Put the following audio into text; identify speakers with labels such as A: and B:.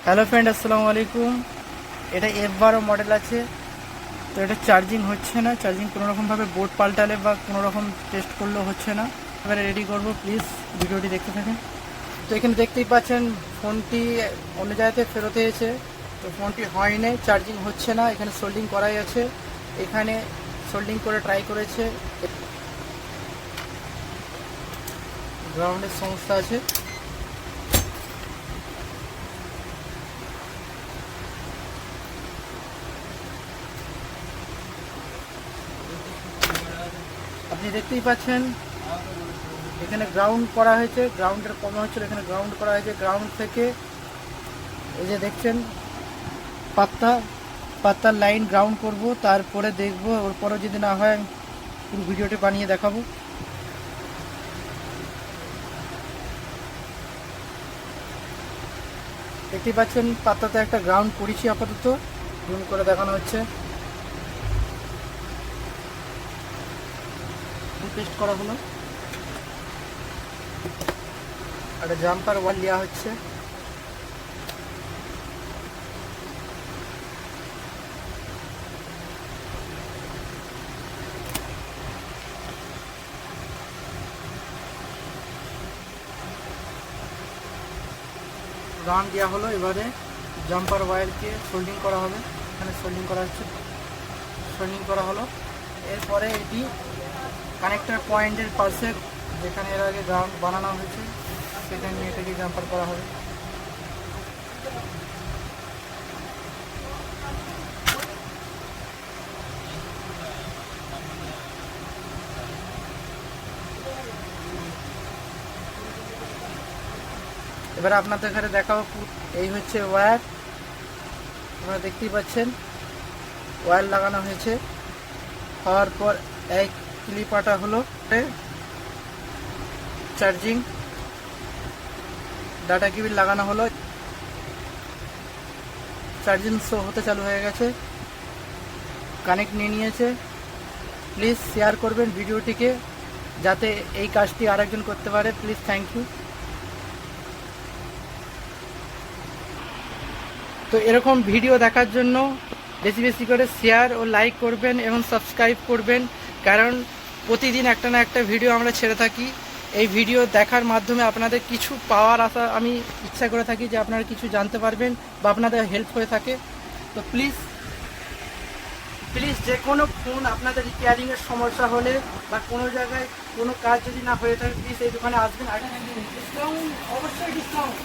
A: Hello friend, আসসালামু আলাইকুম। এটা F12 মডেল আছে। তো এটা চার্জিং হচ্ছে না, চার্জিং কোনোরকমভাবে বোর্ড পাল্টালে বা কোনোরকম টেস্ট করলেও হচ্ছে না। এবারে রেডি করব, প্লিজ ভিডিওটি দেখতে থাকেন। তো এখানে দেখতেই পাচ্ছেন ফোনটি অন্য জায়গাতে ফেরত হয়েছে। তো ফোনটি হয়নি, চার্জিং হচ্ছে না। এখানে সোল্ডিং করাই আছে, এখানে সোল্ডিং করে ট্রাই করেছে, গ্রাউন্ডের সমস্যা আছে। আপনি দেখতেই পাচ্ছেন এখানে গ্রাউন্ড করা হয়েছে, গ্রাউন্ডের কমা হচ্ছিল, এখানে গ্রাউন্ড করা হয়েছে। গ্রাউন্ড থেকে এই যে দেখছেন পাত্তার লাইন গ্রাউন্ড করব, তারপরে দেখব। ওর পরে যদি না হয় আমি পুরো ভিডিওটি বানিয়ে দেখাবো। দেখতেই পাচ্ছেন পাত্তাতে একটা গ্রাউন্ড করেছি, আপাতত জুম করে দেখানো হচ্ছে। টেস্ট করা হলো, একটা জাম্পার ওয়াল দেওয়া হচ্ছে। রান দেওয়া হলো, এবারে জাম্পার ওয়্যারকে সোল্ডিং করা হবে। এখানে সোল্ডিং করা হচ্ছে, সোল্ডিং করা হলো। এরপরে এটি কানেক্টর পয়েন্টের পাশে যেখানে এর আগে গ্রাউন্ড বানানো হয়েছে সেখানে এটাকে জাম্পার করা হবে। এবার আপনাদের এখানে দেখাবো। এই হচ্ছে ওয়্যার, আপনারা দেখতেই পাচ্ছেন ওয়্যার লাগানো হয়েছে। হওয়ার পর এক ক্লিপাটা হলো চার্জিং ডাটা কেবিল লাগানো হলো, চার্জিং শো হতে চালু হয়ে গেছে, কানেক্ট নিয়ে নিয়েছে। প্লিজ শেয়ার করবেন ভিডিওটিকে, যাতে এই কাজটি আরেকজন করতে পারে। Please, thank you. তো এরকম ভিডিও দেখার জন্য বেশি বেশি করে শেয়ার ও লাইক করবেন এবং সাবস্ক্রাইব করবেন, কারণ প্রতিদিন একটা না একটা ভিডিও আমরা ছেড়ে থাকি। এই ভিডিও দেখার মাধ্যমে আপনাদের কিছু পাওয়ার আশা আমি ইচ্ছা করে থাকি, যে আপনারা কিছু জানতে পারবেন বা আপনাদের হেল্প হয়ে থাকে। তো প্লিজ যে কোনো ফোন আপনাদের রিপেয়ারিংয়ের সমস্যা হলে বা কোনো জায়গায় কোনো কাজ যদি না হয়ে থাকে, প্লিজ এই দোকানে আসবেন। ডিসকাউন্ট, অবশ্যই ডিসকাউন্ট।